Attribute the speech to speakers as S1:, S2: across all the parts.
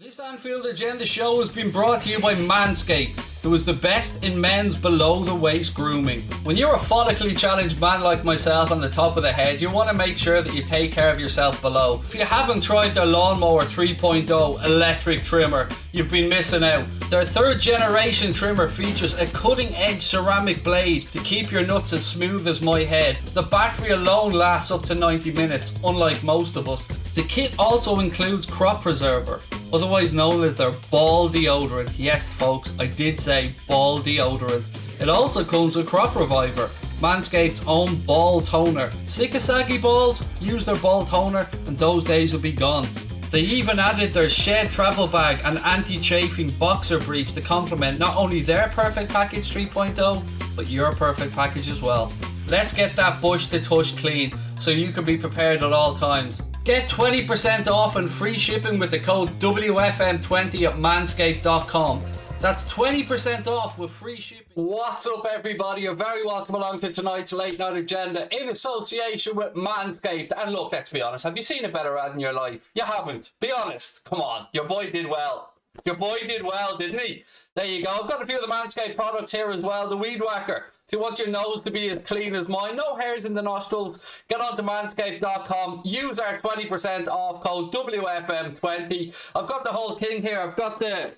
S1: This Anfield Agenda show has been brought to you by Manscaped, who is the best in men's below-the-waist grooming. When you're a follically challenged man like myself on the top of the head, you want to make sure that you take care of yourself below. If you haven't tried their Lawnmower 3.0 electric trimmer, you've been missing out. Their third generation trimmer features a cutting-edge ceramic blade to keep your nuts as smooth as my head. The battery alone lasts up to 90 minutes, unlike most of us. The kit also includes crop preserver, otherwise known as their ball deodorant. Yes folks, I did say ball deodorant. It also comes with crop reviver, Manscaped's own ball toner. Sick of saggy balls? Use their ball toner and those days will be gone. They even added their shed travel bag and anti-chafing boxer briefs to complement not only their perfect package 3.0, but your perfect package as well. Let's get that bush to tush clean so you can be prepared at all times. Get 20% off and free shipping with the code WFM20 at manscaped.com. That's 20% off with free shipping. What's up everybody? You're very welcome along to tonight's Late Night Agenda in association with Manscaped. And look, let's be honest, have you seen a better ad in your life? You haven't. Be honest. Come on, your boy did well. Your boy did well, didn't he? There you go. I've got a few of the Manscaped products here as well. The Weed Whacker. If you want your nose to be as clean as mine, no hairs in the nostrils, get on to manscaped.com, use our 20% off code WFM20. I've got the whole king here. I've got the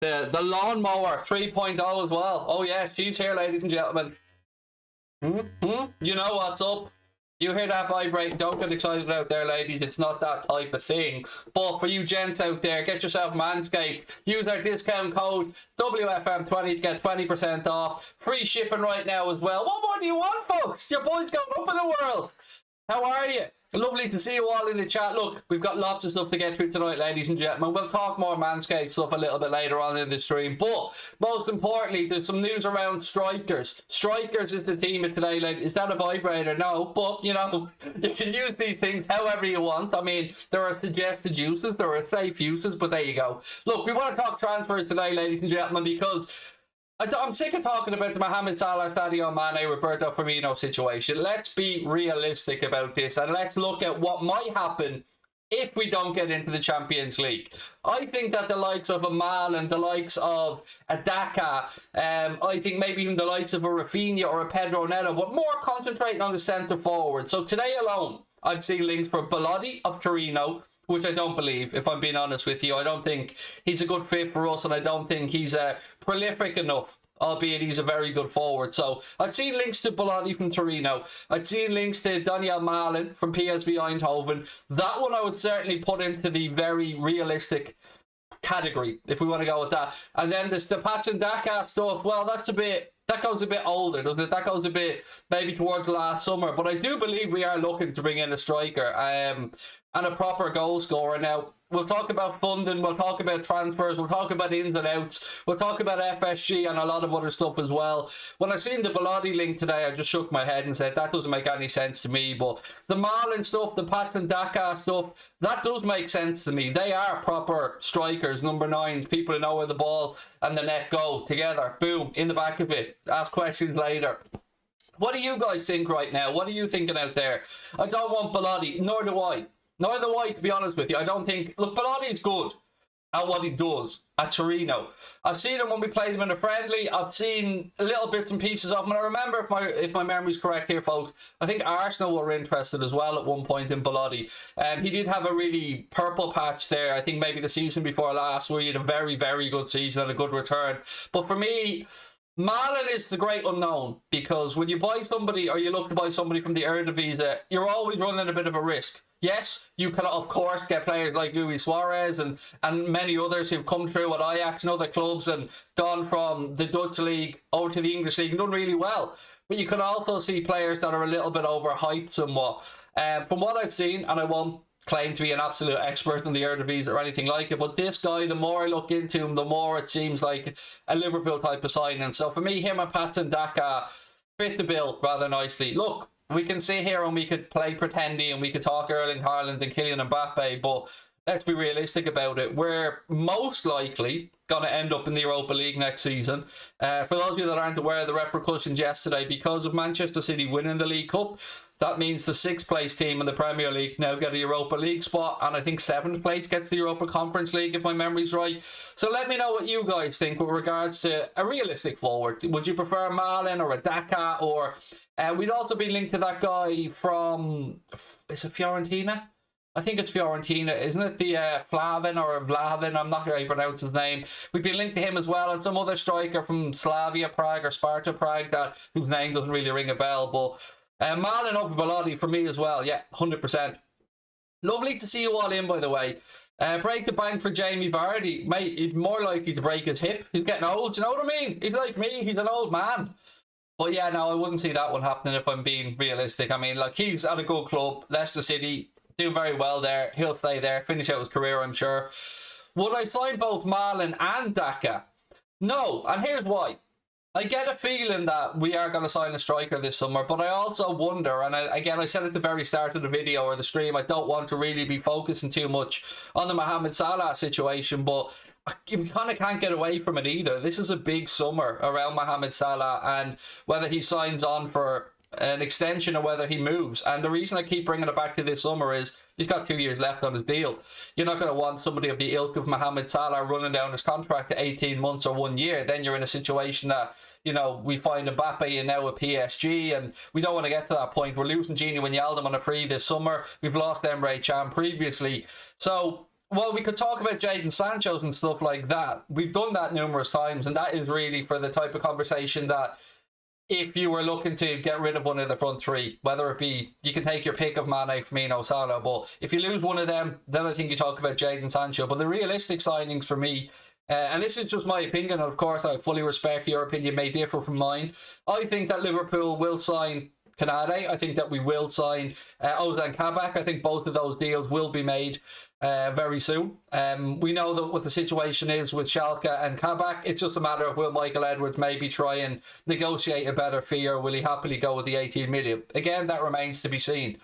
S1: Lawnmower 3.0 as well. Oh yeah, she's here, ladies and gentlemen. You know what's up. You hear that vibrate, don't get excited out there, ladies. It's not that type of thing. But for you gents out there, get yourself Manscaped. Use our discount code WFM20 to get 20% off. Free shipping right now as well. What more do you want, folks? Your boy's going up in the world. How are you? Lovely to see you all in the chat. Look, we've got lots of stuff to get through tonight, ladies and gentlemen. We'll talk more Manscaped stuff a little bit later on in the stream. But most importantly, there's some news around strikers. Strikers is the theme of today, ladies. Is that a vibrator? No, but you know, you can use these things however you want. I mean, there are suggested uses, there are safe uses, but there you go. Look, we want to talk transfers today, ladies and gentlemen, because I'm sick of talking about the Mohamed Salah, Sadio Mane, Roberto Firmino situation. Let's be realistic about this and let's look at what might happen if we don't get into the Champions League. I think that the likes of a Malen, the likes of a Daka, I think maybe even the likes of a Rafinha or a Pedro Neto, but more concentrating on the centre forward. So today alone, I've seen links for Belotti of Torino, which I don't believe, if I'm being honest with you. I don't think he's a good fit for us, and I don't think he's prolific enough, albeit he's a very good forward. So I'd seen links to Belotti from Torino. I'd seen links to Donyell Malen from PSV Eindhoven. That one I would certainly put into the very realistic category, if we want to go with that. And then there's the Patson Daka stuff. Well, that goes a bit older, doesn't it? That goes a bit maybe towards last summer. But I do believe we are looking to bring in a striker and a proper goal scorer. Now, we'll talk about funding, we'll talk about transfers, we'll talk about ins and outs, we'll talk about FSG and a lot of other stuff as well. When I seen the Belotti link today, I just shook my head and said, that doesn't make any sense to me. But the Malen stuff, the Patson Daka stuff, that does make sense to me. They are proper strikers, number 9s, people who know where the ball and the net go together. Boom, in the back of it. Ask questions later. What do you guys think right now? What are you thinking out there? I don't want Belotti, nor do I. Neither do I, to be honest with you. I don't think... Look, Belotti's good at what he does at Torino. I've seen him when we played him in a friendly. I've seen little bits and pieces of him. And I remember, if my memory's correct here, folks, I think Arsenal were interested as well at one point in Belotti. He did have a really purple patch there. I think maybe the season before last, where he had a very, very good season and a good return. But for me, Malen is the great unknown, because when you buy somebody or you look to buy somebody from the Eredivisie, you're always running a bit of a risk. Yes, you can of course get players like Luis Suarez and many others who've come through at Ajax and other clubs and gone from the Dutch league over to the English league and done really well. But you can also see players that are a little bit overhyped somewhat. From what I've seen, and I won't claim to be an absolute expert in the Eredivisie or anything like it, but this guy, the more I look into him, the more it seems like a Liverpool type of signing. So for me, him and Patson Daka fit the bill rather nicely. Look, we can sit here and we could play pretendy and we could talk Erling Haaland and Kylian Mbappe, but let's be realistic about it. We're most likely going to end up in the Europa League next season. For those of you that aren't aware of the repercussions yesterday, because of Manchester City winning the League Cup, That means the 6th place team in the Premier League now get a Europa League spot, and I think 7th place gets the Europa Conference League, if my memory's right. So let me know what you guys think with regards to a realistic forward. Would you prefer Malen or a Daka? Or we'd also be linked to that guy from, is it Fiorentina? I think it's Fiorentina, isn't it? The Flavin or Vlavin, I'm not sure how you pronounce his name. We'd be linked to him as well, and some other striker from Slavia Prague or Sparta Prague, whose name doesn't really ring a bell. But Malen over Belotti for me as well, yeah, 100%. Lovely to see you all in, by the way. Break the bank for Jamie Vardy. Mate, he's more likely to break his hip. He's getting old, you know what I mean? He's like me, he's an old man. But yeah, no, I wouldn't see that one happening if I'm being realistic. I mean, like, he's at a good club, Leicester City, doing very well there. He'll stay there, finish out his career, I'm sure. Would I sign both Malen and Daka? No, and here's why. I get a feeling that we are going to sign a striker this summer, but I also wonder, and again, I said at the very start of the video or the stream, I don't want to really be focusing too much on the Mohamed Salah situation, but we kind of can't get away from it either. This is a big summer around Mohamed Salah, and whether he signs on for an extension or whether he moves. And the reason I keep bringing it back to this summer is he's got 2 years left on his deal. You're not going to want somebody of the ilk of Mohamed Salah running down his contract to 18 months or 1 year. Then you're in a situation that, you know, we find Mbappe in now with PSG, and we don't want to get to that point. We're losing Gini Wijnaldum on a free this summer. We've lost Emre Can previously. So while we could talk about Jadon Sancho's and stuff like that, we've done that numerous times, and that is really for the type of conversation that if you were looking to get rid of one of the front three, whether it be, you can take your pick of Mane, Firmino, Salah, but if you lose one of them, then I think you talk about Jadon Sancho. But the realistic signings for me, and this is just my opinion, and of course I fully respect your opinion, may differ from mine. I think that Liverpool will sign Kanade. I think that we will sign Ozan Kabak. I think both of those deals will be made very soon. We know that what the situation is with Schalke and Kabak. It's just a matter of, will Michael Edwards maybe try and negotiate a better fee, or will he happily go with the 18 million? Again, that remains to be seen.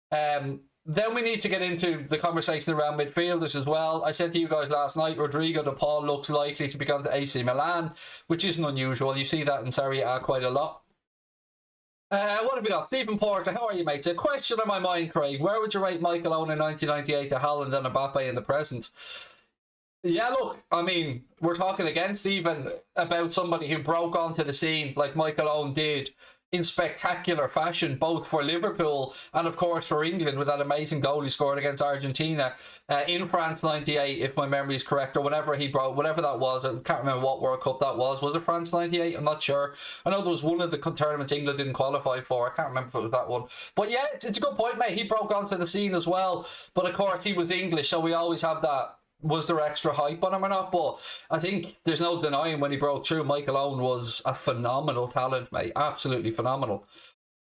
S1: Then we need to get into the conversation around midfielders as well. I said to you guys last night, Rodrigo de Paul looks likely to be gone to AC Milan, which isn't unusual. You see that in Serie A quite a lot. What have we got? Stephen Porter, how are you, mate? A question on my mind, Craig. Where would you rate Michael Owen in 1998 to Haaland and Mbappe in the present? Yeah, look, I mean, we're talking again, Stephen, about somebody who broke onto the scene like Michael Owen did in spectacular fashion, both for Liverpool and, of course, for England, with that amazing goal he scored against Argentina in France 98, if my memory is correct, or whenever he broke, whatever that was. I can't remember what World Cup that was. Was it France 98? I'm not sure. I know there was one of the tournaments England didn't qualify for. I can't remember if it was that one. But yeah, it's a good point, mate. He broke onto the scene as well. But, of course, he was English, so we always have that. Was there extra hype on him or not? But I think there's no denying when he broke through, Michael Owen was a phenomenal talent, mate. Absolutely phenomenal.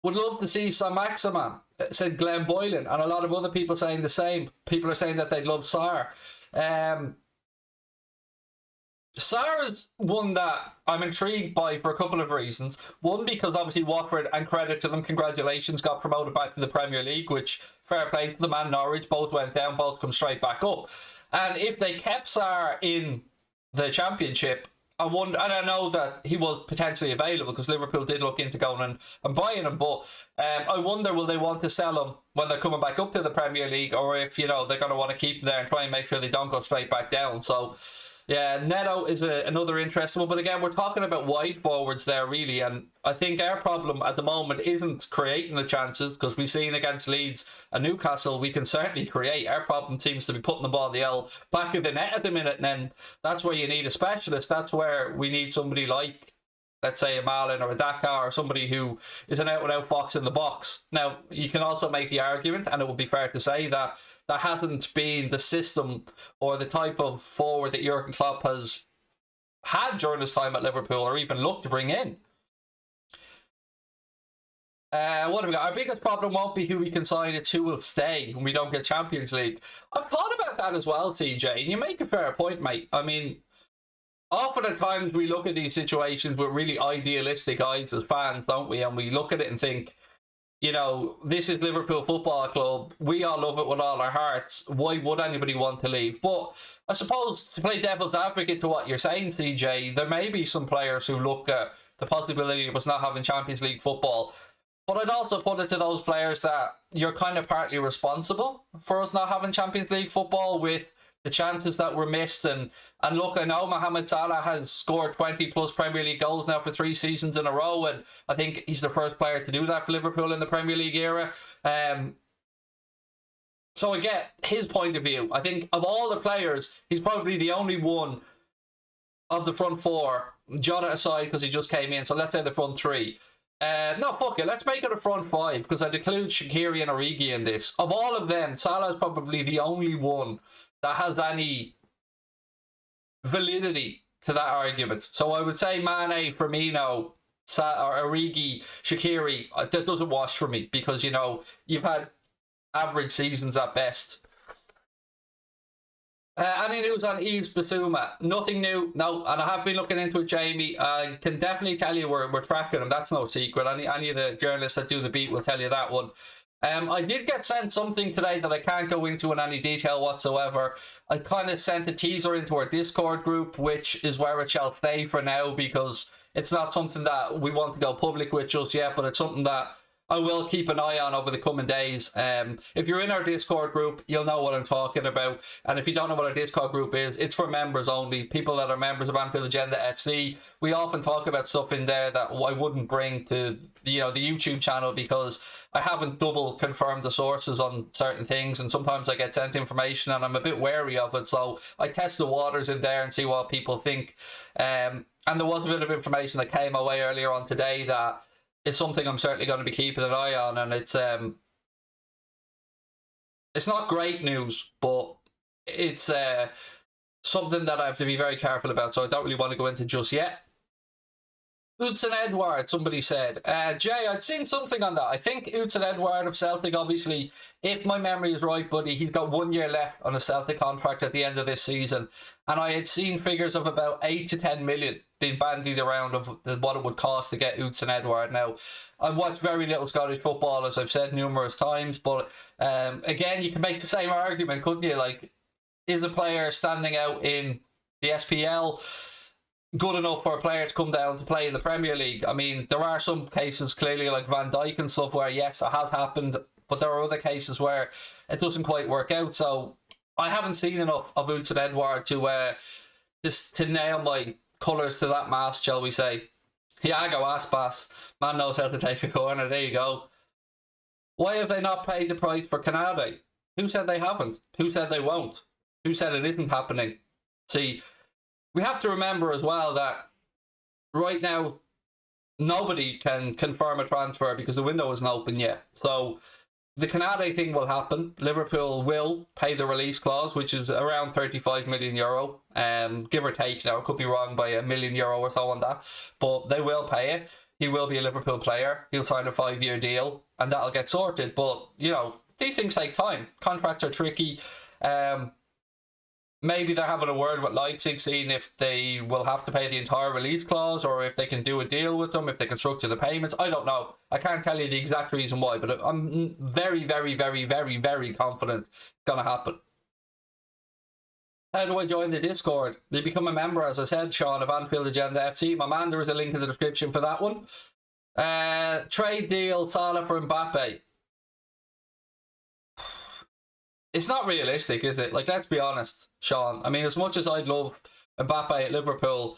S1: Would love to see Sam Maximan, said Glenn Boylan, and a lot of other people saying the same. People are saying that they'd love Sarr. Sarr is one that I'm intrigued by for a couple of reasons. One, because obviously Watford, and credit to them, congratulations, got promoted back to the Premier League, which fair play to them and Norwich, both went down, both come straight back up. And if they kept Sarr in the Championship, I wonder, and I know that he was potentially available because Liverpool did look into going and buying him, but I wonder, will they want to sell him when they're coming back up to the Premier League, or if, you know, they're going to want to keep him there and try and make sure they don't go straight back down. So yeah, Neto is another interesting one, but again, we're talking about wide forwards there, really, and I think our problem at the moment isn't creating the chances, because we've seen against Leeds and Newcastle, we can certainly create. Our problem seems to be putting the ball in the back of the net at the minute, and then that's where you need a specialist. That's where we need somebody like, let's say, a Malen or a Daka, or somebody who is an out-and-out fox in the box. Now, you can also make the argument, and it would be fair to say, that that hasn't been the system or the type of forward that Jurgen Klopp has had during his time at Liverpool, or even looked to bring in. What have we got? Our biggest problem won't be who we can sign, it's who will stay when we don't get Champions League. I've thought about that as well, CJ, and you make a fair point, mate. I mean, often at times we look at these situations with really idealistic eyes as fans, don't we? And we look at it and think, you know, this is Liverpool Football Club. We all love it with all our hearts. Why would anybody want to leave? But I suppose, to play devil's advocate to what you're saying, CJ, there may be some players who look at the possibility of us not having Champions League football But I'd also put it to those players that you're kind of partly responsible for us not having Champions League football with the chances that were missed. And look, I know Mohamed Salah has scored 20 plus Premier League goals now for 3 seasons in a row, and I think he's the first player to do that for Liverpool in the Premier League era. So I get his point of view. I think of all the players, he's probably the only one of the front 4, Jota aside because he just came in, so let's say the front 3. No, fuck it. Let's make it a front 5 because I'd include Shaqiri and Origi in this. Of all of them, Salah's probably the only one that has any validity to that argument. So I would say Mane, Firmino, or Origi, Shaqiri, that doesn't wash for me because, you know, you've had average seasons at best. Any news on Yves Bissouma? Nothing new. No, and I have been looking into it, Jamie. I can definitely tell you we're tracking him. That's no secret. Any of the journalists that do the beat will tell you that one. I did get sent something today that I can't go into in any detail whatsoever. I kind of sent a teaser into our Discord group, which is where it shall stay for now because it's not something that we want to go public with just yet, but it's something that I will keep an eye on over the coming days. If you're in our Discord group, you'll know what I'm talking about. And if you don't know what our Discord group is, it's for members only. People that are members of Anfield Agenda FC. We often talk about stuff in there that I wouldn't bring to the YouTube channel because I haven't double confirmed the sources on certain things. And sometimes I get sent information and I'm a bit wary of it. So I test the waters in there and see what people think. And there was a bit of information that came my way earlier on today that it's something I'm certainly going to be keeping an eye on, and it's not great news, but it's something that I have to be very careful about, so I don't really want to go into just yet. Hudson Edouard, somebody said. Jay, I'd seen something on that. I think Hudson Edouard of Celtic, obviously, if my memory is right, buddy, he's got 1 year left on a Celtic contract at the end of this season. And I had seen figures of about 8 to 10 million being bandied around of what it would cost to get Hudson Edouard. Now, I watch very little Scottish football, as I've said numerous times, but again, you can make the same argument, couldn't you? Like, is a player standing out in the SPL good enough for a player to come down to play in the Premier League? I mean, there are some cases clearly like Van Dijk and stuff where yes, it has happened, but there are other cases where it doesn't quite work out. So I haven't seen enough of Hudson Edouard to nail my colours to that mast, shall we say. Iago Aspas, man knows how to take a corner. There you go. Why have they not paid the price for Canade? Who said they haven't? Who said they won't? Who said it isn't happening? See, we have to remember as well that right now, nobody can confirm a transfer because the window isn't open yet. So the Canade thing will happen. Liverpool will pay the release clause, which is around 35 million euro, give or take. Now, it could be wrong by €1 million or so on that, but they will pay it. He will be a Liverpool player. He'll sign a 5-year deal, and that'll get sorted. But, you know, these things take time. Contracts are tricky. Maybe they're having a word with Leipzig, seeing if they will have to pay the entire release clause or if they can do a deal with them, if they can structure the payments. I don't know. I can't tell you the exact reason why, but I'm very, very, very, very, very confident it's going to happen. How do I join the Discord? They become a member, as I said, Sean, of Anfield Agenda FC. My man, there is a link in the description for that one. Trade deal, Salah for Mbappe. It's not realistic, is it? Like, let's be honest, Sean. I mean, as much as I'd love Mbappe at Liverpool,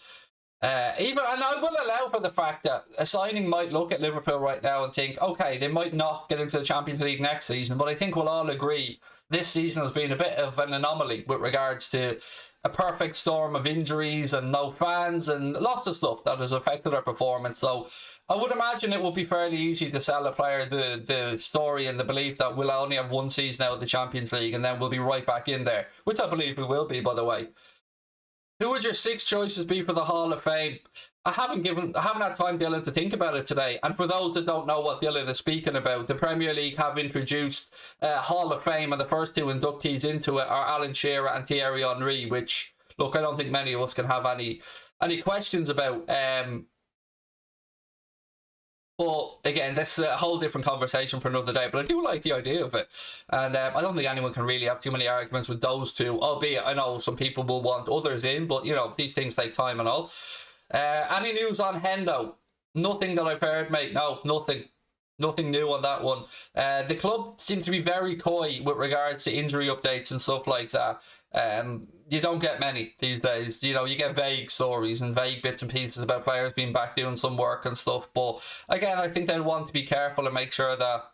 S1: and I will allow for the fact that a signing might look at Liverpool right now and think, okay, they might not get into the Champions League next season, but I think we'll all agree this season has been a bit of an anomaly with regards to a perfect storm of injuries and no fans and lots of stuff that has affected our performance. So I would imagine it would be fairly easy to sell a player the story and the belief that we'll only have one season out of the Champions League and then we'll be right back in there, which I believe we will be, by the way. Who would your 6 choices be for the Hall of Fame? I haven't had time, Dylan, to think about it today. And for those that don't know what Dylan is speaking about, the Premier League have introduced Hall of Fame, and the first 2 inductees into it are Alan Shearer and Thierry Henry, which, look, I don't think many of us can have any questions about. But again, this is a whole different conversation for another day. But I do like the idea of it. And I don't think anyone can really have too many arguments with those 2. Albeit, I know some people will want others in. But, you know, these things take time and all. Any news on Hendo? Nothing that I've heard, mate. No, nothing. Nothing new on that one. The club seem to be very coy with regards to injury updates and stuff like that. You don't get many these days. You know, you get vague stories and vague bits and pieces about players being back doing some work and stuff. But again, I think they'll want to be careful and make sure that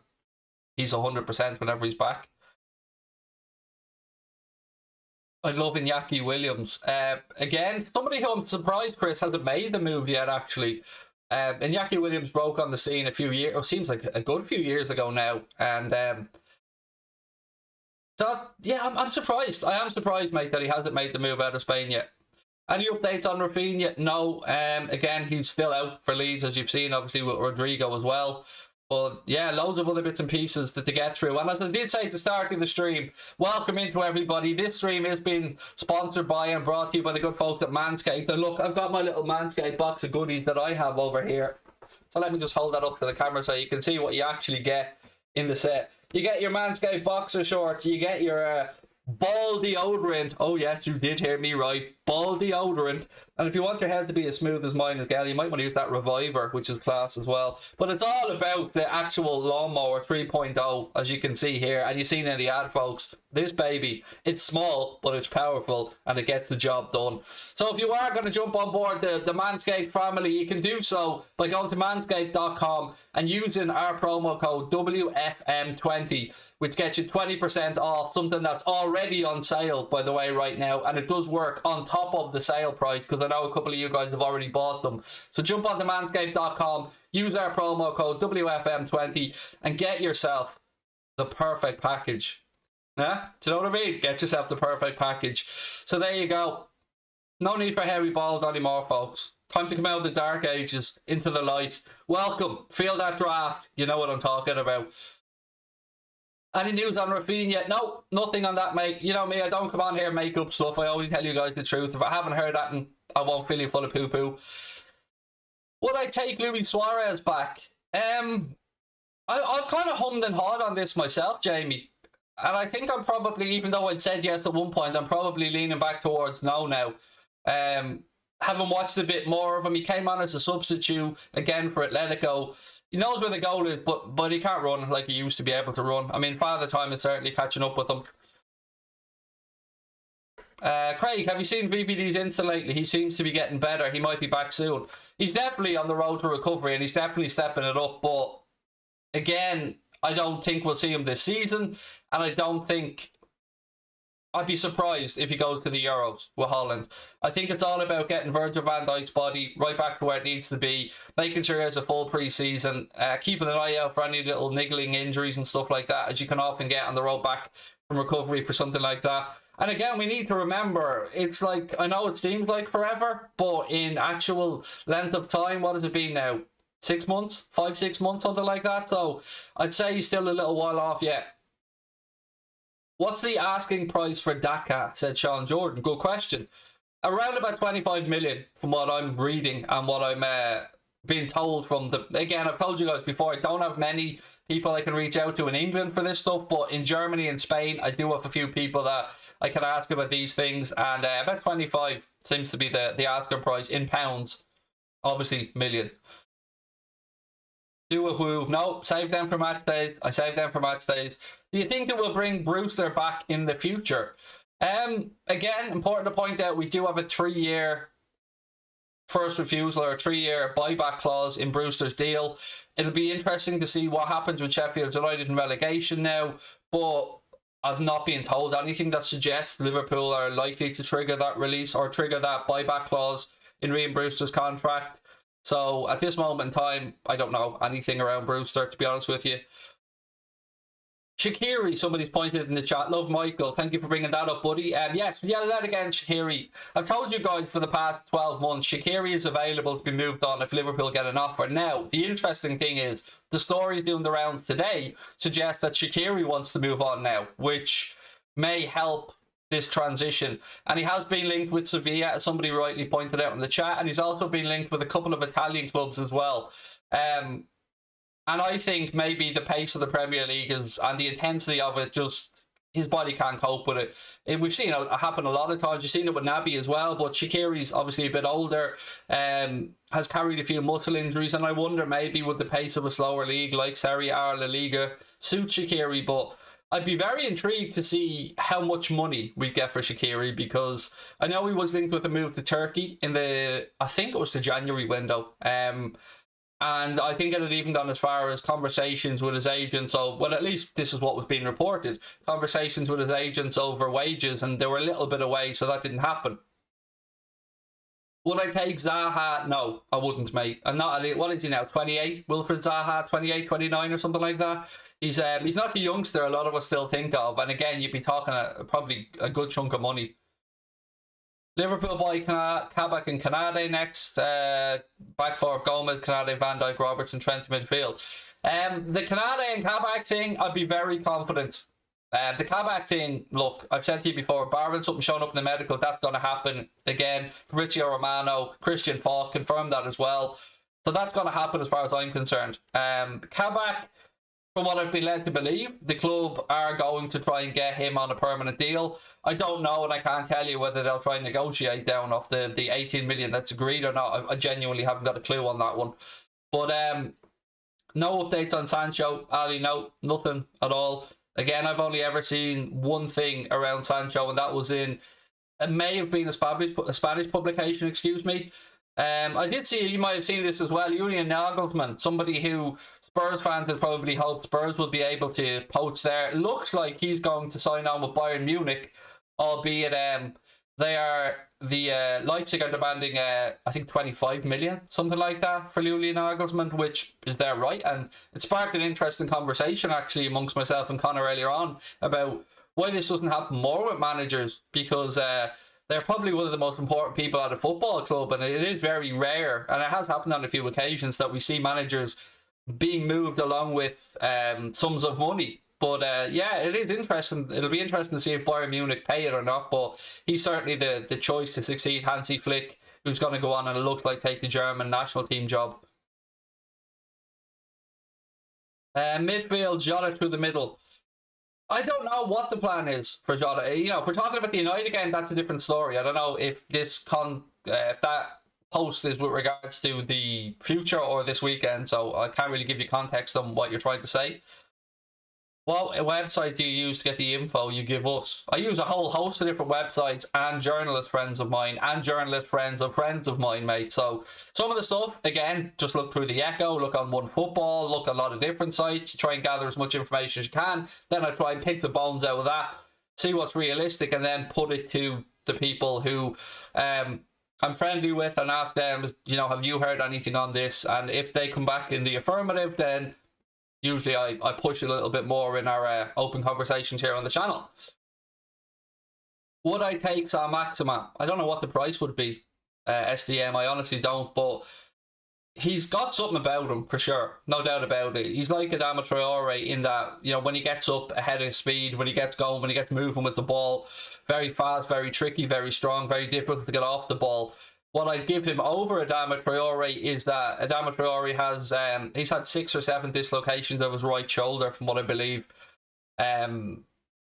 S1: he's 100% whenever he's back. I love Iñaki Williams. Again, somebody who I'm surprised Chris hasn't made the move yet, actually. Iñaki Williams broke on the scene a few years, it seems like a good few years ago now. And yeah, I'm surprised. I am surprised, mate, that he hasn't made the move out of Spain yet. Any updates on Rafinha? No. Again, he's still out for Leeds, as you've seen, obviously, with Rodrigo as well. But yeah, loads of other bits and pieces to get through. And as I did say at the start of the stream, welcome into everybody. This stream is being sponsored by and brought to you by the good folks at Manscaped. And look, I've got my little Manscaped box of goodies that I have over here. So let me just hold that up to the camera so you can see what you actually get in the set. You get your Manscaped boxer shorts. You get your ball deodorant. Oh yes, you did hear me right. Ball deodorant. And if you want your head to be as smooth as mine as well, you might want to use that Reviver, which is class as well. But it's all about the actual lawnmower 3.0, as you can see here. And you've seen in the ad, folks. This baby, it's small, but it's powerful, and it gets the job done. So if you are going to jump on board the Manscaped family, you can do so by going to manscaped.com and using our promo code WFM20, which gets you 20% off something that's already on sale, by the way, right now. And it does work on top of the sale price, because I know a couple of you guys have already bought them. So jump onto manscaped.com, use our promo code WFM20, and get yourself the perfect package. Yeah? Do you know what I mean? Get yourself the perfect package. So there you go. No need for hairy balls anymore, folks. Time to come out of the dark ages into the light. Welcome. Feel that draft. You know what I'm talking about. Any news on Rafinha? No, nothing on that, mate. You know me, I don't come on here and make up stuff. I always tell you guys the truth. If I haven't heard that, I won't fill you full of poo-poo. Would I take Luis Suarez back? I've kind of hummed and hawed on this myself, Jamie. And I think I'm probably, even though I'd said yes at one point, I'm probably leaning back towards no now. Having watched a bit more of him, he came on as a substitute again for Atletico. He knows where the goal is, but he can't run like he used to be able to run. I mean, part of the time it's certainly catching up with him. Craig, have you seen VVD's Insta lately? He seems to be getting better. He might be back soon. He's definitely on the road to recovery, and he's definitely stepping it up. But again, I don't think we'll see him this season, and I don't think... I'd be surprised if he goes to the Euros with Holland. I think it's all about getting Virgil van Dijk's body right back to where it needs to be, making sure he has a full pre-season, keeping an eye out for any little niggling injuries and stuff like that, as you can often get on the road back from recovery for something like that. And again, we need to remember, it's like, I know it seems like forever, but in actual length of time, what has it been now? 6 months? 5-6 months, something like that. So I'd say he's still a little while off yet. What's the asking price for Daka? Said Sean Jordan. Good question. Around about 25 million from what I'm reading and what I'm being told from the... Again, I've told you guys before, I don't have many people I can reach out to in England for this stuff, but in Germany and Spain, I do have a few people that I can ask about these things, and about 25 seems to be the asking price in pounds. Obviously, million. Do a who? No, save them for match days. I save them for match days. Do you think it will bring Brewster back in the future? Again, important to point out, we do have a 3-year first refusal or a 3-year buyback clause in Brewster's deal. It'll be interesting to see what happens with Sheffield United in relegation now, but I've not been told anything that suggests Liverpool are likely to trigger that release or trigger that buyback clause in Ryan Brewster's contract. So at this moment in time, I don't know anything around Brewster, to be honest with you. Shaqiri, somebody's pointed in the chat. Love Michael, thank you for bringing that up, buddy. Yes, yell that again, Shaqiri. I've told you guys for the past 12 months, Shaqiri is available to be moved on if Liverpool get an offer. Now, the interesting thing is, the stories doing the rounds today suggest that Shaqiri wants to move on now, which may help this transition. And he has been linked with Sevilla, as somebody rightly pointed out in the chat, and he's also been linked with a couple of Italian clubs as well. And I think maybe the pace of the Premier League is, and the intensity of it just his body can't cope with it. We've seen it happen a lot of times. You've seen it with Naby as well, but Shaqiri's obviously a bit older, has carried a few muscle injuries, and I wonder maybe would the pace of a slower league like Serie A or La Liga suit Shaqiri, but I'd be very intrigued to see how much money we get for Shaqiri, because I know he was linked with a move to Turkey in I think it was the January window. And I think it had even gone as far as conversations with his agents well, at least this is what was being reported, conversations with his agents over wages, and they were a little bit away, so that didn't happen. Would I take Zaha? No, I wouldn't, mate. I'm not, what is he now, 28? Wilfred Zaha, 28, 29 or something like that? He's not the youngster a lot of us still think of, and again, you'd be talking probably a good chunk of money. Liverpool boy Kabak and Kanade next. Back four of Gomez, Kanade, Van Dijk, Robertson, Trent midfield. The Kanade and Kabak thing, I'd be very confident. The Kabak thing, look, I've said to you before, barring something showing up in the medical, that's going to happen again. Fabrizio Romano, Christian Falk confirmed that as well. So that's going to happen as far as I'm concerned. Kabak, from what I've been led to believe, the club are going to try and get him on a permanent deal. I don't know, and I can't tell you whether they'll try and negotiate down off the 18 million that's agreed or not. I genuinely haven't got a clue on that one. But no updates on Sancho. Ali, no, nothing at all. Again, I've only ever seen one thing around Sancho, and that was it may have been a Spanish publication, excuse me. I did see, you might have seen this as well, Julian Nagelsmann, somebody who Spurs fans had probably hoped Spurs would be able to poach there. It looks like he's going to sign on with Bayern Munich, albeit Leipzig are demanding I think 25 million, something like that, for Julian Nagelsmann, which is their right, and it sparked an interesting conversation actually amongst myself and Connor earlier on about why this doesn't happen more with managers, because they're probably one of the most important people at a football club, and it is very rare, and it has happened on a few occasions, that we see managers being moved along with sums of money. But yeah, it is interesting. It'll be interesting to see if Bayern Munich pay it or not, but he's certainly the choice to succeed Hansi Flick, who's going to go on and it looks like take the German national team job. Midfield, Jota through the middle. I don't know what the plan is for Jota. You know, if we're talking about the United game, that's a different story. I don't know if if that post is with regards to the future or this weekend, so I can't really give you context on what you're trying to say. What website do you use to get the info you give us? I use a whole host of different websites and journalist friends of mine and journalist friends of mine, mate. So some of the stuff, again, just look through the Echo, look on One Football, look at a lot of different sites, try and gather as much information as you can. Then I try and pick the bones out of that, see what's realistic, and then put it to the people who I'm friendly with and ask them, you know, have you heard anything on this? And if they come back in the affirmative, then usually I push it a little bit more in our open conversations here on the channel. Would I take Sam Maxima? I don't know what the price would be, SDM. I honestly don't, but he's got something about him for sure. No doubt about it. He's like Adama Traore in that, you know, when he gets up ahead of speed, when he gets going, when he gets moving with the ball, very fast, very tricky, very strong, very difficult to get off the ball. What I'd give him over Adama Traore is that Adama Traore has he's had 6 or 7 dislocations of his right shoulder, from what I believe,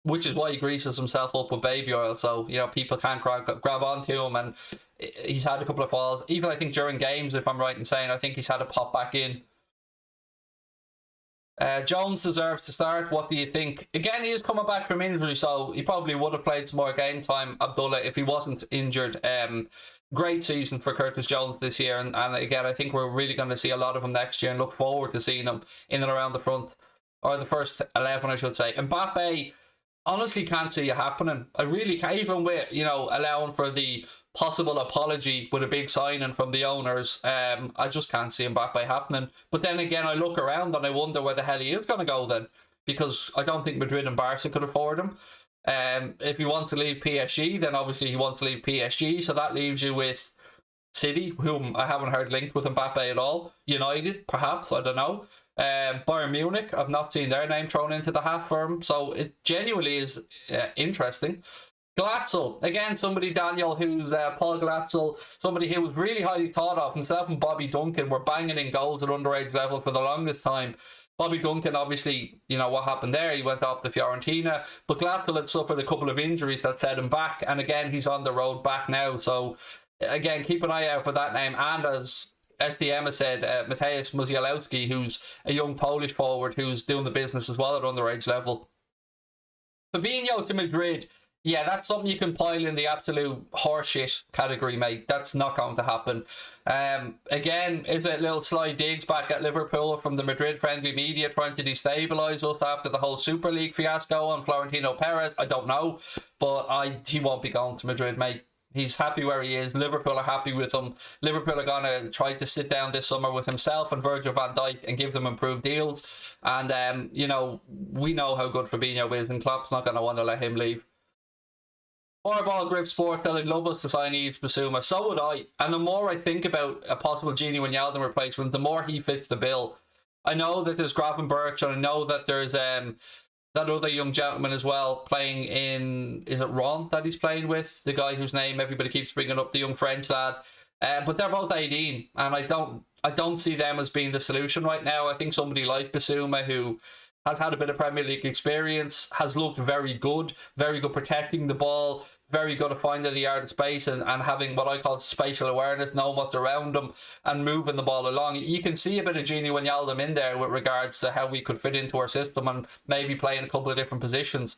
S1: which is why he greases himself up with baby oil, so you know people can't grab onto him. And he's had a couple of falls, even I think during games, if I'm right in saying. I think he's had to pop back in. Jones deserves to start. What do you think? Again, he is coming back from injury, so he probably would have played some more game time, Abdullah, if he wasn't injured. Great season for Curtis Jones this year, and again, I think we're really going to see a lot of him next year, and look forward to seeing him in and around the front, or the first 11, I should say. Mbappe, honestly can't see it happening. I really can't, even with, you know, allowing for the possible apology with a big signing from the owners. I just can't see Mbappe happening. But then again, I look around and I wonder where the hell he is going to go then, because I don't think Madrid and Barca could afford him. If he wants to leave PSG, then obviously he wants to leave PSG, so that leaves you with City, whom I haven't heard linked with Mbappe at all. United, perhaps, I don't know. Bayern Munich, I've not seen their name thrown into the hat for him, so it genuinely is interesting. Glatzel, again, somebody, Daniel, who's Paul Glatzel, somebody who was really highly thought of. Himself and Bobby Duncan were banging in goals at underage level for the longest time. Bobby Duncan, obviously, you know what happened there. He went off to Fiorentina, but Glatzel had suffered a couple of injuries that set him back, and again, he's on the road back now. So, again, keep an eye out for that name. And as SDM has said, Mateusz Musialowski, who's a young Polish forward who's doing the business as well at underage level. Fabinho to Madrid. Yeah, that's something you can pile in the absolute horseshit category, mate. That's not going to happen. Again, is it little sly digs back at Liverpool from the Madrid-friendly media trying to destabilise us after the whole Super League fiasco on Florentino Perez? I don't know, but he won't be going to Madrid, mate. He's happy where he is. Liverpool are happy with him. Liverpool are going to try to sit down this summer with himself and Virgil van Dijk and give them improved deals. And, you know, we know how good Fabinho is, and Klopp's not going to want to let him leave. Fireball Grip Sport, I'd love us to sign Yves Bissouma. So would I. And the more I think about a possible Gini Wijnaldum replacement, the more he fits the bill. I know that there's Gravenberch, and I know that there's that other young gentleman as well playing in, is it Ron that he's playing with? The guy whose name everybody keeps bringing up, the young French lad. But they're both 18, and I don't see them as being the solution right now. I think somebody like Bissouma, who has had a bit of Premier League experience, has looked very good protecting the ball, very good at finding the yard of space and having what I call spatial awareness, knowing what's around him and moving the ball along. You can see a bit of Gini Wijnaldum in there with regards to how we could fit into our system and maybe play in a couple of different positions.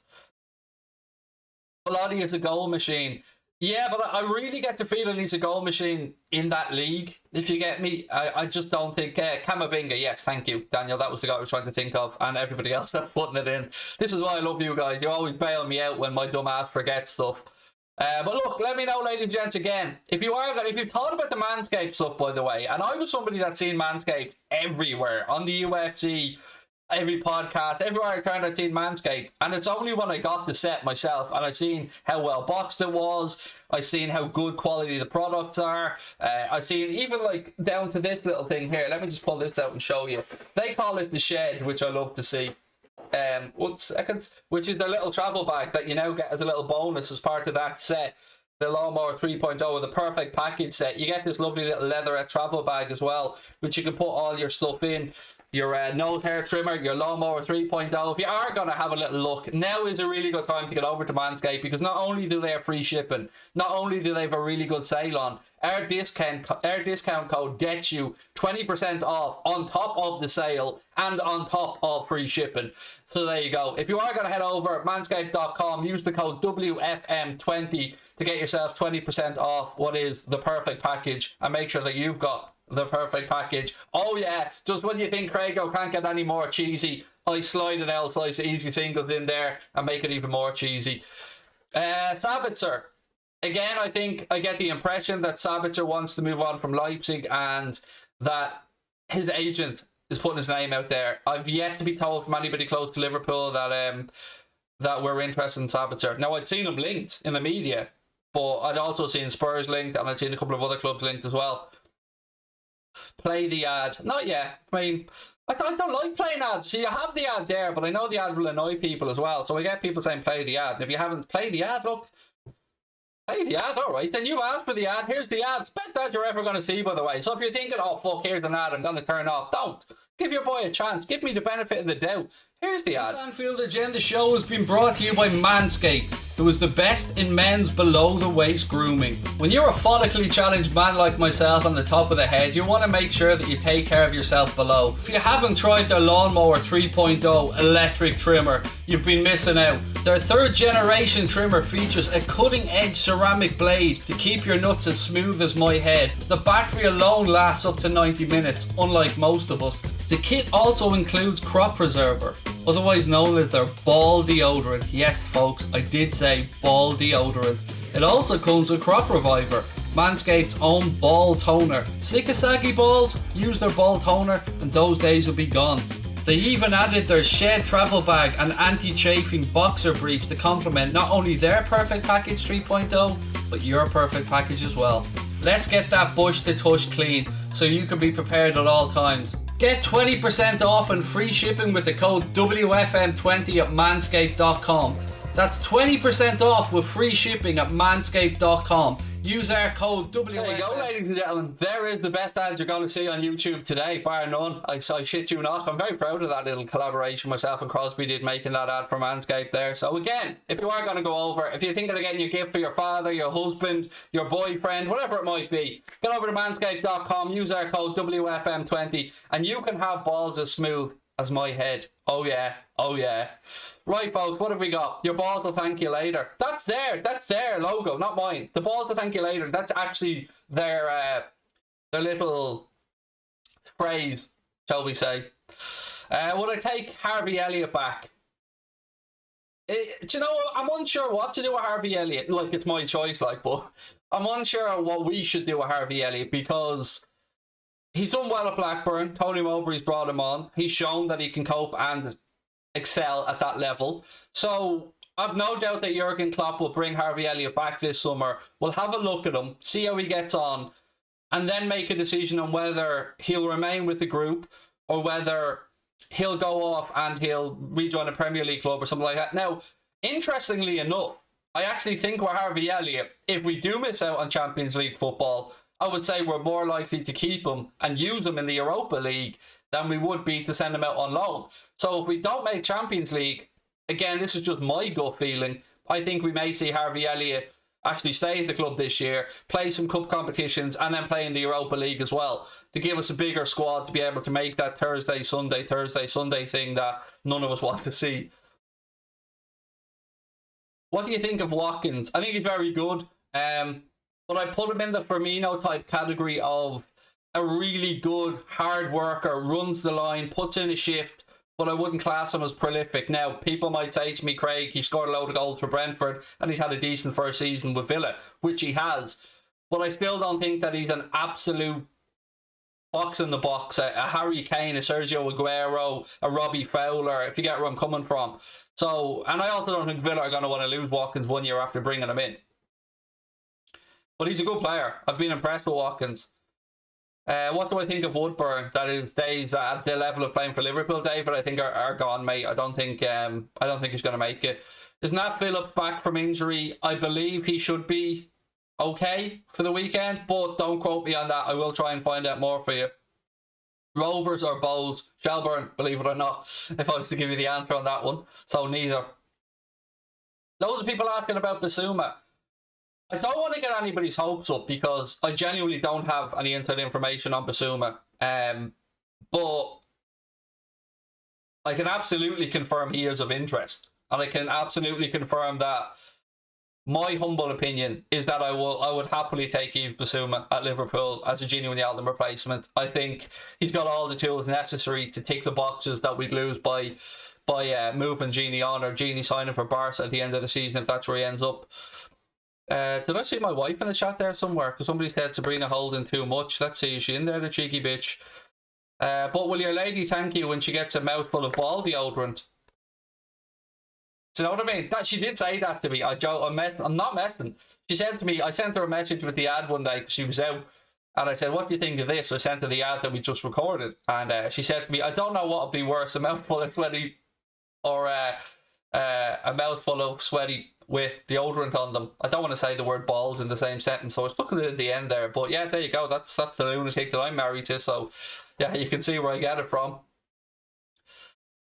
S1: Belotti is a goal machine. Yeah, but I really get the feeling he's a goal machine in that league, if you get me. I just don't think... Camavinga, yes, thank you, Daniel. That was the guy I was trying to think of, and everybody else that's putting it in. This is why I love you guys. You always bail me out when my dumb ass forgets stuff. But look, let me know, ladies and gents, again, if you've thought about the Manscaped stuff, by the way, and I was somebody that's seen Manscaped everywhere, on the UFC, every podcast, everywhere I turned, I'd seen Manscaped, and it's only when I got the set myself and I've seen how well boxed it was, I've seen how good quality the products are, I've seen even like down to this little thing here. Let me just pull this out and show you. They call it the Shed, which I love to see. 1 second, which is their little travel bag that you now get as a little bonus as part of that set, the Lawnmower 3.0 with the perfect package set. You get this lovely little leatherette travel bag as well, which you can put all your stuff in, your nose hair trimmer, your Lawnmower 3.0. If you are going to have a little look, now is a really good time to get over to Manscaped, because not only do they have free shipping, not only do they have a really good sale on, our discount code gets you 20% off on top of the sale and on top of free shipping. So there you go. If you are going to head over manscaped.com, use the code WFM20 to get yourself 20% off what is the perfect package, and make sure that you've got the perfect package. Oh yeah, just when you think Craigo can't get any more cheesy, I slide an L slice of easy singles in there and make it even more cheesy. Sabitzer. Again, I think I get the impression that Sabitzer wants to move on from Leipzig and that his agent is putting his name out there. I've yet to be told from anybody close to Liverpool that we're interested in Sabitzer. Now, I'd seen him linked in the media, but I'd also seen Spurs linked, and I'd seen a couple of other clubs linked as well. Play the ad. Not yet. I mean, I don't like playing ads. See, you have the ad there, but I know the ad will annoy people as well. So I get people saying play the ad. And if you haven't played the ad, look, play the ad, alright. Then you asked for the ad. Here's the ad. It's the best ad you're ever going to see, by the way. So if you're thinking, oh, fuck, here's an ad, I'm going to turn off. Don't. Give your boy a chance. Give me the benefit of the doubt. Here's the ad. This Anfield Agenda show has been brought to you by Manscaped, who is the best in men's below-the-waist grooming. When you're a follically challenged man like myself on the top of the head, you want to make sure that you take care of yourself below. If you haven't tried their Lawnmower 3.0 electric trimmer, you've been missing out. Their third-generation trimmer features a cutting-edge ceramic blade to keep your nuts as smooth as my head. The battery alone lasts up to 90 minutes, unlike most of us. The kit also includes crop preserver, otherwise known as their ball deodorant. Yes, folks, I did say ball deodorant. It also comes with crop reviver, Manscaped's own ball toner. Sick of saggy balls? Use their ball toner and those days will be gone. They even added their Shed travel bag and anti-chafing boxer briefs to complement not only their Perfect Package 3.0, but your perfect package as well. Let's get that bush to tush clean so you can be prepared at all times. Get 20% off and free shipping with the code WFM20 at manscaped.com. That's 20% off with free shipping at manscaped.com. Use our code WFM.
S2: There you go, ladies and gentlemen. There is the best ads you're going to see on YouTube today, bar none. I shit you not. I'm very proud of that little collaboration myself and Crosby did, making that ad for Manscaped there. So again, if you are going to go over, if you're thinking of getting your gift for your father, your husband, your boyfriend, whatever it might be, get over to manscaped.com, use our code WFM20, and you can have balls as smooth as my head. Oh yeah, oh yeah. Right, folks, what have we got? Your balls will thank you later. That's their logo, not mine. The balls will thank you later. That's actually their little phrase, shall we say. Would I take Harvey Elliott back? Do you know what? I'm unsure what to do with Harvey Elliott. Like, it's my choice, like, but I'm unsure what we should do with Harvey Elliott, because he's done well at Blackburn. Tony Mowbray's brought him on. He's shown that he can cope and excel at that level. So I've no doubt that Jurgen Klopp will bring Harvey Elliott back this summer. We'll have a look at him, see how he gets on, and then make a decision on whether he'll remain with the group or whether he'll go off and he'll rejoin a Premier League club or something like that. Now, interestingly enough, I actually think with Harvey Elliott, if we do miss out on Champions League football, I would say we're more likely to keep him and use him in the Europa League than we would be to send him out on loan. So if we don't make Champions League, again, this is just my gut feeling, I think we may see Harvey Elliott actually stay at the club this year, play some cup competitions, and then play in the Europa League as well, to give us a bigger squad to be able to make that Thursday, Sunday thing that none of us want to see. What do you think of Watkins? I think he's very good. But I put him in the Firmino type category of a really good hard worker, runs the line, puts in a shift, but I wouldn't class him as prolific. Now, people might say to me, Craig, he scored a load of goals for Brentford and he's had a decent first season with Villa, which he has. But I still don't think that he's an absolute box in the box, a Harry Kane, a Sergio Aguero, a Robbie Fowler, if you get where I'm coming from. So, and I also don't think Villa are going to want to lose Watkins 1 year after bringing him in. But he's a good player. I've been impressed with Watkins. What do I think of Woodburn? That is days at the level of playing for Liverpool, David, I think are gone, mate. I don't think he's going to make it. Is Nat Phillips back from injury? I believe he should be okay for the weekend, but don't quote me on that. I will try and find out more for you. Rovers or Bows? Shelburne, believe it or not, if I was to give you the answer on that one. So neither. Loads of people asking about Basuma. I don't want to get anybody's hopes up because I genuinely don't have any inside information on Basuma. But I can absolutely confirm he is of interest. And I can absolutely confirm that my humble opinion is that I would happily take Yves Basuma at Liverpool as a genuine Yalden replacement. I think he's got all the tools necessary to tick the boxes that we'd lose by moving Genie on, or Genie signing for Barca at the end of the season if that's where he ends up. Did I see my wife in the chat there somewhere? Because somebody said Sabrina holding too much. Let's see, is she in there, the cheeky bitch? But will your lady thank you when she gets a mouthful of ball deodorant? Do you know what I mean? That she did say that to me. I'm not messing. She said to me, I sent her a message with the ad one day because she was out, and I said, what do you think of this? I sent her the ad that we just recorded, and she said to me, I don't know what would be worse, a mouthful of sweaty or a mouthful of sweaty with deodorant on them. I don't want to say the word balls in the same sentence, so I was looking at the end there. But yeah, there you go. That's the lunatic that I'm married to. So yeah, you can see where I get it from.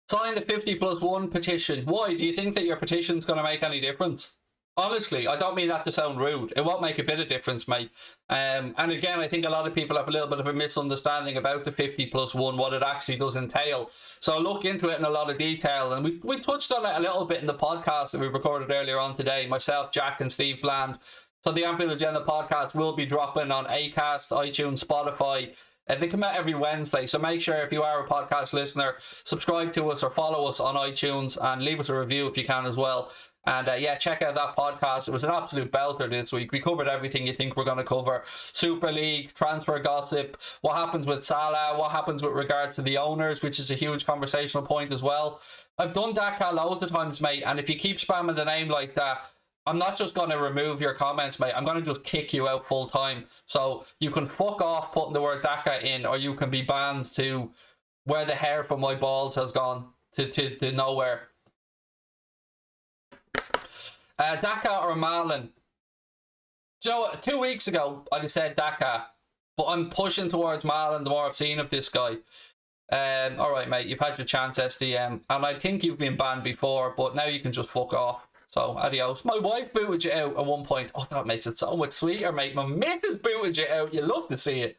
S2: Sign the 50+1 petition. Why? Do you think that your petition's going to make any difference? Honestly, I don't mean that to sound rude. It won't make a bit of difference, mate. And again, I think a lot of people have a little bit of a misunderstanding about the 50+1, what it actually does entail. So look into it in a lot of detail. And we touched on it a little bit in the podcast that we recorded earlier on today. Myself, Jack and Steve Bland. So the Anfield Agenda podcast will be dropping on Acast, iTunes, Spotify. They come out every Wednesday, so make sure if you are a podcast listener, subscribe to us or follow us on iTunes and leave us a review if you can as well. And yeah, check out that podcast. It was an absolute belter this week. We covered everything you think we're going to cover. Super League, transfer gossip, what happens with Salah, what happens with regards to the owners, which is a huge conversational point as well. I've done Daka loads of times, mate, and if you keep spamming the name like that, I'm not just going to remove your comments, mate. I'm going to just kick you out full time. So you can fuck off putting the word Daka in, or you can be banned to where the hair from my balls has gone to nowhere. Daka or Malen? Do you know what? 2 weeks ago, I just said Daka, but I'm pushing towards Malen the more I've seen of this guy. All right, mate, you've had your chance, SDM, and I think you've been banned before, but now you can just fuck off. So, adios. My wife booted you out at one point. Oh, that makes it so much sweeter, mate. My missus booted you out. You love to see it.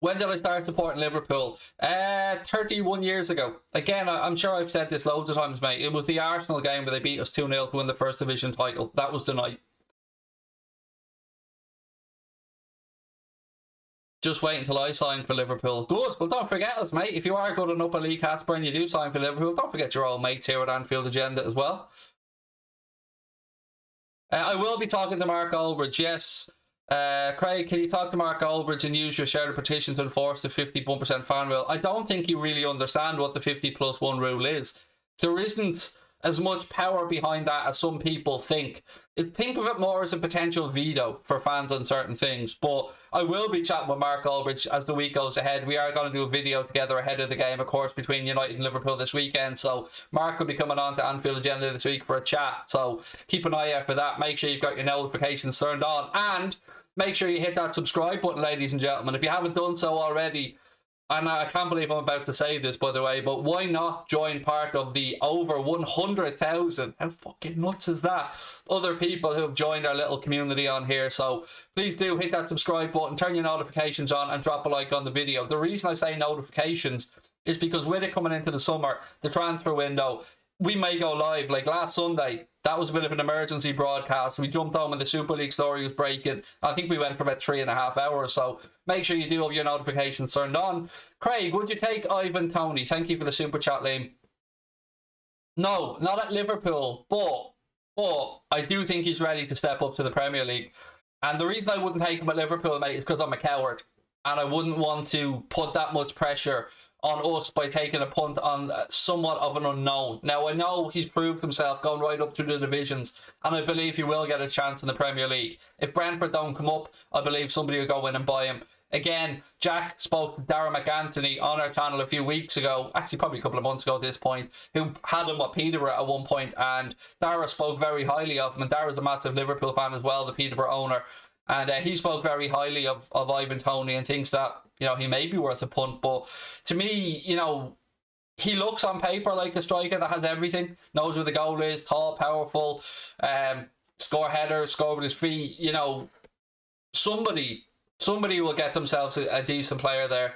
S2: When did I start supporting Liverpool? 31 years ago. Again, I'm sure I've said this loads of times, mate. It was the Arsenal game where they beat us 2-0 to win the First Division title. That was the night. Just wait until I sign for Liverpool. Good. Well, don't forget us, mate. If you are good enough at League Casper and you do sign for Liverpool, don't forget your old mates here at Anfield Agenda as well. I will be talking to Mark Aldridge, yes. Craig, can you talk to Mark Aldridge and use your share of petition to enforce the 51% fan rule? I don't think you really understand what the 50+1 rule is. There isn't as much power behind that as some people think. Think of it more as a potential veto for fans on certain things. But I will be chatting with Mark Aldridge as the week goes ahead. We are going to do a video together ahead of the game, of course, between United and Liverpool this weekend. So Mark will be coming on to Anfield Agenda this week for a chat. So keep an eye out for that. Make sure you've got your notifications turned on. And make sure you hit that subscribe button, ladies and gentlemen. If you haven't done so already, and I can't believe I'm about to say this, by the way, but why not join part of the over 100,000? How fucking nuts is that? Other people who have joined our little community on here. So please do hit that subscribe button, turn your notifications on, and drop a like on the video. The reason I say notifications is because with it coming into the summer, the transfer window, we may go live. Like last Sunday, that was a bit of an emergency broadcast. We jumped on when the Super League story was breaking. I think we went for about 3.5 hours. So make sure you do have your notifications turned on. Craig, would you take Ivan Toney? Thank you for the super chat, Liam. No, not at Liverpool, but I do think he's ready to step up to the Premier League. And the reason I wouldn't take him at Liverpool, mate, is because I'm a coward. And I wouldn't want to put that much pressure on us by taking a punt on somewhat of an unknown. Now, I know he's proved himself going right up through the divisions, and I believe he will get a chance in the Premier League. If Brentford don't come up, I believe somebody will go in and buy him. Again, Jack spoke to Darragh McAnthony on our channel a few weeks ago, actually probably a couple of months ago at this point, who had him at Peterborough at one point, and Darragh spoke very highly of him, and Darragh's a massive Liverpool fan as well, the Peterborough owner. And he spoke very highly of Ivan Toney and thinks that, you know, he may be worth a punt. But to me, you know, he looks on paper like a striker that has everything. Knows where the goal is, tall, powerful, score headers, score with his feet. You know, somebody will get themselves a decent player there.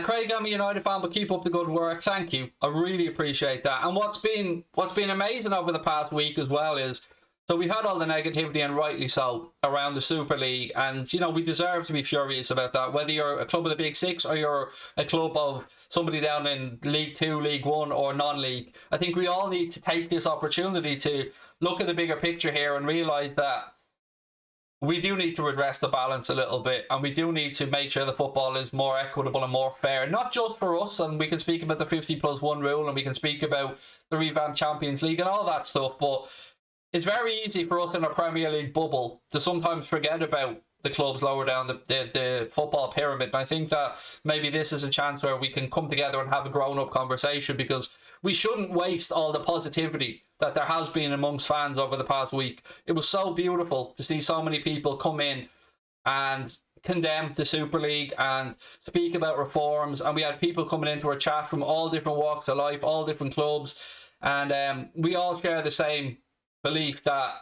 S2: Craig, I'm a United fan, but keep up the good work. Thank you. I really appreciate that. And what's been amazing over the past week as well is, so we've had all the negativity, and rightly so, around the Super League. And, you know, we deserve to be furious about that. Whether you're a club of the Big Six or you're a club of somebody down in League 2, League 1 or non-league, I think we all need to take this opportunity to look at the bigger picture here and realise that we do need to redress the balance a little bit. And we do need to make sure the football is more equitable and more fair. Not just for us, and we can speak about the 50+1 rule, and we can speak about the revamped Champions League and all that stuff, but it's very easy for us in a Premier League bubble to sometimes forget about the clubs lower down the football pyramid. And I think that maybe this is a chance where we can come together and have a grown-up conversation, because we shouldn't waste all the positivity that there has been amongst fans over the past week. It was so beautiful to see so many people come in and condemn the Super League and speak about reforms. And we had people coming into our chat from all different walks of life, all different clubs. And we all share the same belief that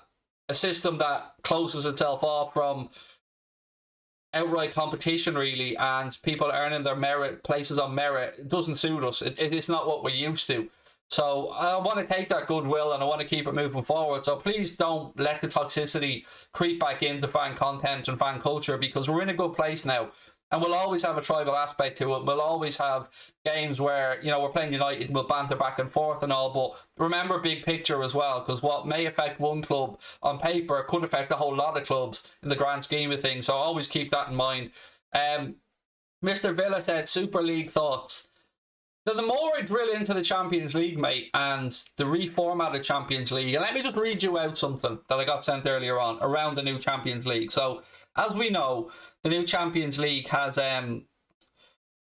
S2: a system that closes itself off from outright competition, really, and people earning their merit, places on merit, doesn't suit us. It's not what we're used to. So I want to take that goodwill and I want to keep it moving forward. So please don't let the toxicity creep back into fan content and fan culture, because we're in a good place now. And we'll always have a tribal aspect to it. We'll always have games where, you know, we're playing United and we'll banter back and forth and all. But remember big picture as well, because what may affect one club on paper could affect a whole lot of clubs in the grand scheme of things. So always keep that in mind. Mr. Villa said, Super League thoughts. So the more I drill into the Champions League, mate, and the reformatted Champions League, and let me just read you out something that I got sent earlier on around the new Champions League. So as we know, the new Champions League has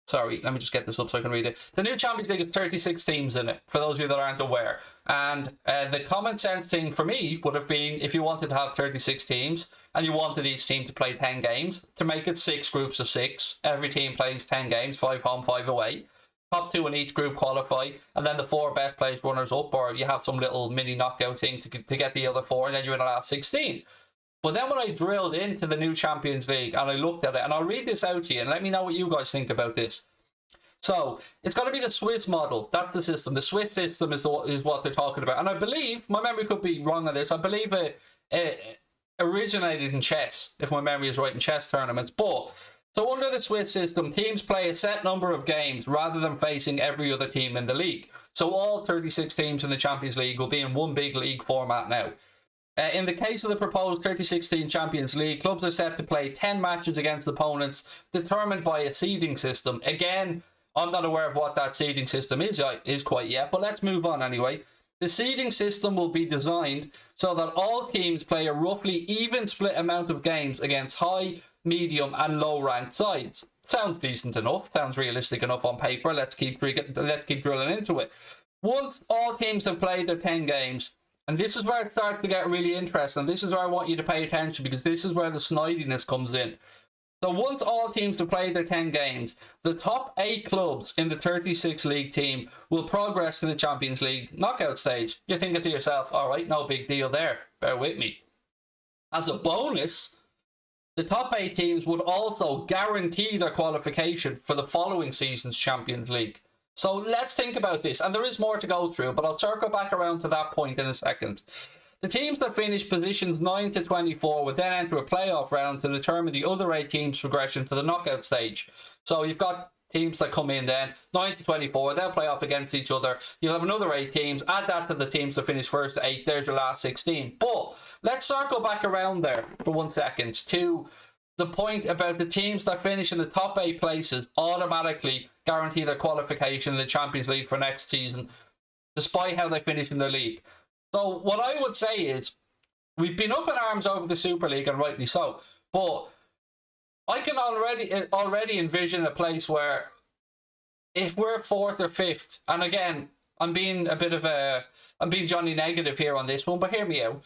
S2: Sorry, let me just get this up so I can read it. The new Champions League has 36 teams in it, for those of you that aren't aware. And the common sense thing for me would have been, if you wanted to have 36 teams and you wanted each team to play 10 games, to make it 6 groups of 6. Every team plays 10 games, 5 home, 5 away. Top 2 in each group qualify, and then the 4 best placed runners up, or you have some little mini knockout thing to get the other 4, and then you're in the last 16. But then when I drilled into the new Champions League and I looked at it, and I'll read this out to you and let me know what you guys think about this. So it's going to be the Swiss model. That's the system. The Swiss system is what they're talking about. And I believe, my memory could be wrong on this, I believe it originated in chess, if my memory is right, in chess tournaments. But so under the Swiss system, teams play a set number of games rather than facing every other team in the league. So all 36 teams in the Champions League will be in one big league format now. In the case of the proposed 30-16 Champions League, clubs are set to play 10 matches against opponents determined by a seeding system. Again, I'm not aware of what that seeding system is quite yet, but let's move on anyway. The seeding system will be designed so that all teams play a roughly even split amount of games against high, medium and low ranked sides. Sounds decent enough, sounds realistic enough on paper. Let's keep drilling into it. Once all teams have played their 10 games, and this is where it starts to get really interesting. This is where I want you to pay attention, because this is where the snidiness comes in. So once all teams have played their 10 games, the top 8 clubs in the 36 league team will progress to the Champions League knockout stage. You're thinking to yourself, all right, no big deal there. Bear with me. As a bonus, the top 8 teams would also guarantee their qualification for the following season's Champions League. So let's think about this, and there is more to go through, but I'll circle back around to that point in a second. The teams that finish positions 9 to 24 would then enter a playoff round to determine the other 8 teams' progression to the knockout stage. So you've got teams that come in then, 9 to 24, they'll play off against each other. You'll have another 8 teams, add that to the teams that finish first to 8, there's your last 16. But let's circle back around there for 1 second to the point about the teams that finish in the top 8 places automatically guarantee their qualification in the Champions League for next season, despite how they finish in the league. So what I would say is, we've been up in arms over the Super League, and rightly so, but I can already envision a place where if we're 4th or 5th, and again, I'm being Johnny Negative here on this one, but hear me out.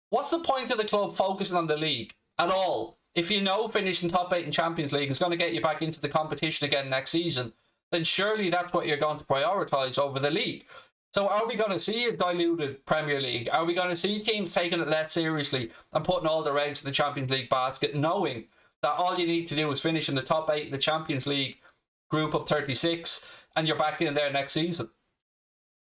S2: What's the point of the club focusing on the league at all? If you know finishing top 8 in Champions League is going to get you back into the competition again next season, then surely that's what you're going to prioritise over the league. So are we going to see a diluted Premier League? Are we going to see teams taking it less seriously and putting all their eggs in the Champions League basket, knowing that all you need to do is finish in the top 8 in the Champions League group of 36 and you're back in there next season?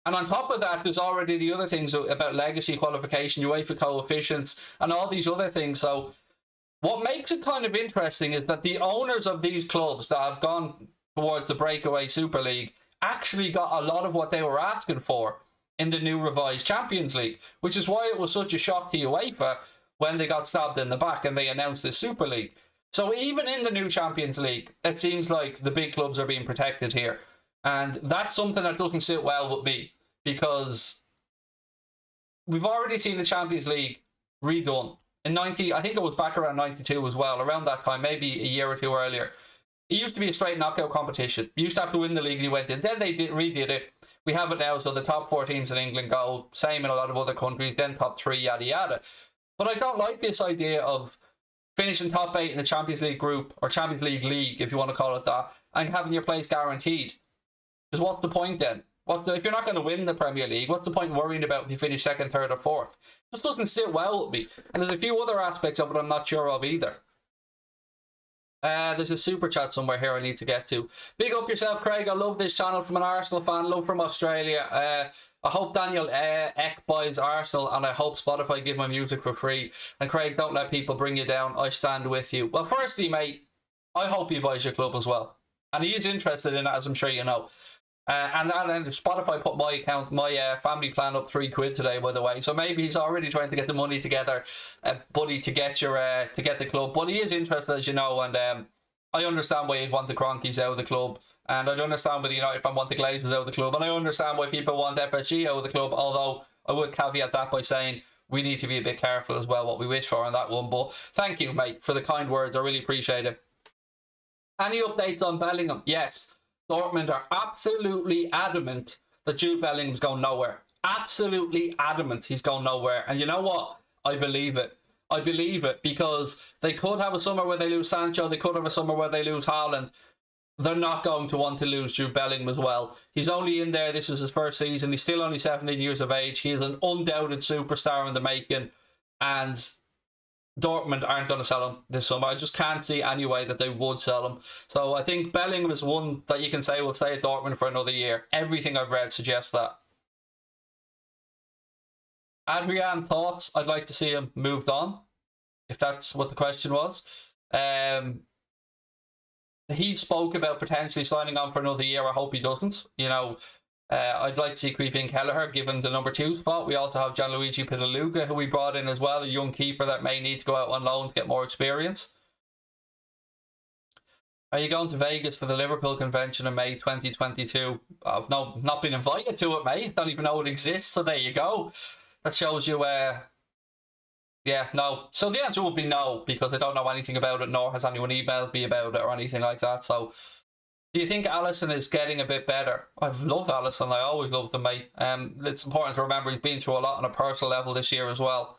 S2: And on top of that, there's already the other things about legacy qualification, UEFA coefficients, and all these other things. So what makes it kind of interesting is that the owners of these clubs that have gone towards the breakaway Super League actually got a lot of what they were asking for in the new revised Champions League, which is why it was such a shock to UEFA when they got stabbed in the back and they announced the Super League. So even in the new Champions League, it seems like the big clubs are being protected here. And that's something that doesn't sit well with me, because we've already seen the Champions League redone. In 90, I think it was back around 92 as well, around that time, maybe a year or two earlier. It used to be a straight knockout competition. You used to have to win the league and you went in. Then they redid it. We have it now, so the top 4 teams in England go, same in a lot of other countries, then top 3, yada yada. But I don't like this idea of finishing top 8 in the Champions League group, or Champions League, if you want to call it that, and having your place guaranteed. Because what's the point then? If you're not going to win the Premier League, what's the point in worrying about if you finish 2nd, 3rd or 4th? It just doesn't sit well with me. And there's a few other aspects of it I'm not sure of either. There's a super chat somewhere here I need to get to. Big up yourself, Craig. I love this channel from an Arsenal fan. Love from Australia. I hope Daniel Ek buys Arsenal, and I hope Spotify give my music for free. And Craig, don't let people bring you down. I stand with you. Well, firstly, mate, I hope he buys your club as well. And he is interested in it, as I'm sure you know. And Spotify put my family plan up £3 today, by the way. So maybe he's already trying to get the money together, buddy, to get the club. But he is interested, as you know, and I understand why you'd want the Cronkies out of the club, and I understand why the United fan want the Glazers out of the club, and I understand why people want FSG out of the club. Although I would caveat that by saying we need to be a bit careful as well what we wish for on that one. But thank you, mate, for the kind words. I really appreciate it. Any updates on Bellingham? Yes. Dortmund are absolutely adamant that Jude Bellingham's going nowhere. Absolutely adamant he's going nowhere. And you know what? I believe it. I believe it, because they could have a summer where they lose Sancho. They could have a summer where they lose Haaland. They're not going to want to lose Jude Bellingham as well. He's only in there. This is his first season. He's still only 17 years of age. He is an undoubted superstar in the making. And Dortmund aren't going to sell him this summer. I just can't see any way that they would sell him. So I think Bellingham is one that you can say will stay at Dortmund for another year. Everything I've read suggests that. Adrian, thoughts? I'd like to see him moved on, if that's what the question was. He spoke about potentially signing on for another year. I hope he doesn't. You know, I'd like to see Creeping Kelleher given the number 2 spot. We also have Gianluigi Pitaluga, who we brought in as well, a young keeper that may need to go out on loan to get more experience. Are you going to Vegas for the Liverpool convention in May 2022? I've not been invited to it, mate. Don't even know it exists, so there you go. That shows you, yeah, no. So the answer would be no, because I don't know anything about it, nor has anyone emailed me about it or anything like that. So, do you think Alisson is getting a bit better? I've loved Alisson. I always loved him, mate. It's important to remember he's been through a lot on a personal level this year as well.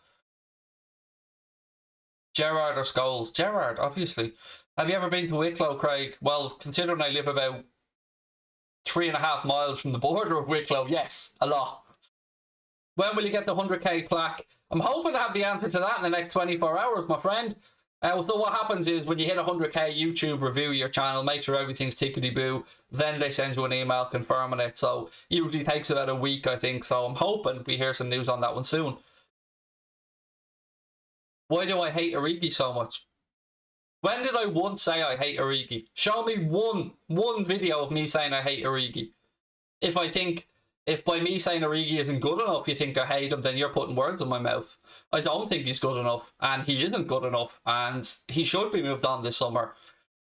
S2: Gerrard or Scholes? Gerrard, obviously. Have you ever been to Wicklow, Craig? Well, considering I live about 3.5 miles from the border of Wicklow, yes, a lot. When will you get the 100k plaque? I'm hoping to have the answer to that in the next 24 hours, my friend. So what happens is when you hit 100k, YouTube review your channel, make sure everything's tickety-boo, then they send you an email confirming it. So usually takes about a week, I think. So I'm hoping we hear some news on that one soon. Why do I hate Origi so much? When did I once say I hate Origi? Show me one video of me saying I hate Origi. If by me saying Origi isn't good enough, you think I hate him, then you're putting words in my mouth. I don't think he's good enough, and he isn't good enough, and he should be moved on this summer.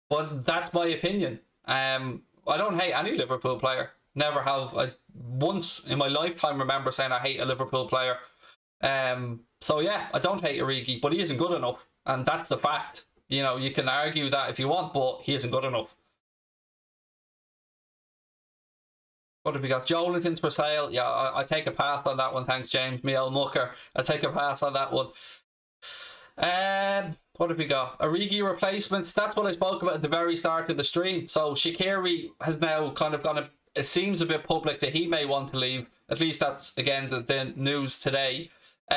S2: But that's my opinion. I don't hate any Liverpool player. Never have. I once in my lifetime remember saying I hate a Liverpool player. So yeah, I don't hate Origi, but he isn't good enough, and that's the fact. You know, you can argue that if you want, but he isn't good enough. What have we got? Joelinton's for sale. Yeah, I take a pass on that one. Thanks, James. Miel Mucker. I take a pass on that one. What have we got? Origi replacement. That's what I spoke about at the very start of the stream. So Shaqiri has now kind of gone. It seems a bit public that he may want to leave. At least that's again the news today.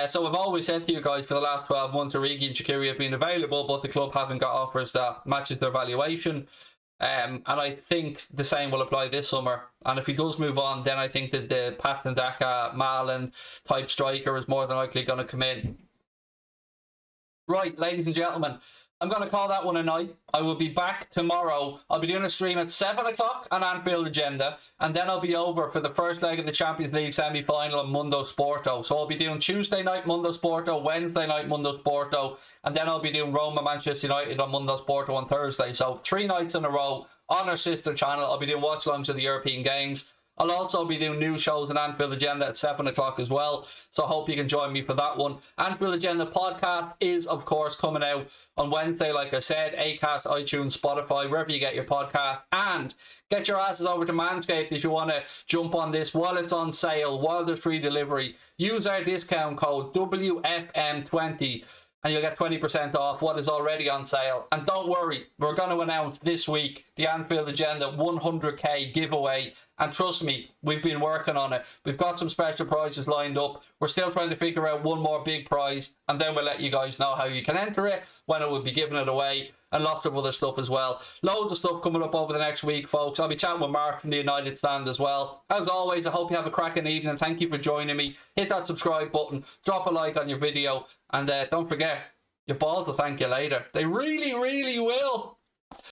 S2: So I've always said to you guys for the last 12 months, Origi and Shaqiri have been available, but the club haven't got offers that matches their valuation. And I think the same will apply this summer. And if he does move on, then I think that the Patson Daka, Malen type striker is more than likely going to come in. Right, ladies and gentlemen, I'm going to call that one a night. I will be back tomorrow. I'll be doing a stream at 7 o'clock on Anfield Agenda, and then I'll be over for the first leg of the Champions League semi-final on Mundo Sporto. So I'll be doing Tuesday night Mundo Sporto, Wednesday night Mundo Sporto, and then I'll be doing Roma Manchester United on Mundo Sporto on Thursday. So 3 nights in a row on our sister channel. I'll be doing watch-alongs of the European games. I'll also be doing new shows on Anfield Agenda at 7 o'clock as well. So I hope you can join me for that one. Anfield Agenda podcast is, of course, coming out on Wednesday, like I said. Acast, iTunes, Spotify, wherever you get your podcast. And get your asses over to Manscaped if you want to jump on this while it's on sale, while there's free delivery. Use our discount code WFM20. And you'll get 20% off what is already on sale. And don't worry, we're going to announce this week the Anfield Agenda 100k giveaway. And trust me, we've been working on it. We've got some special prizes lined up. We're still trying to figure out one more big prize. And then we'll let you guys know how you can enter it, when it will be giving it away, and lots of other stuff as well. Loads of stuff coming up over the next week, folks. I'll be chatting with Mark from the United Stand as well. As always, I hope you have a cracking evening. Thank you for joining me. Hit that subscribe button. Drop a like on your video. And don't forget, your balls will thank you later. They really, really will.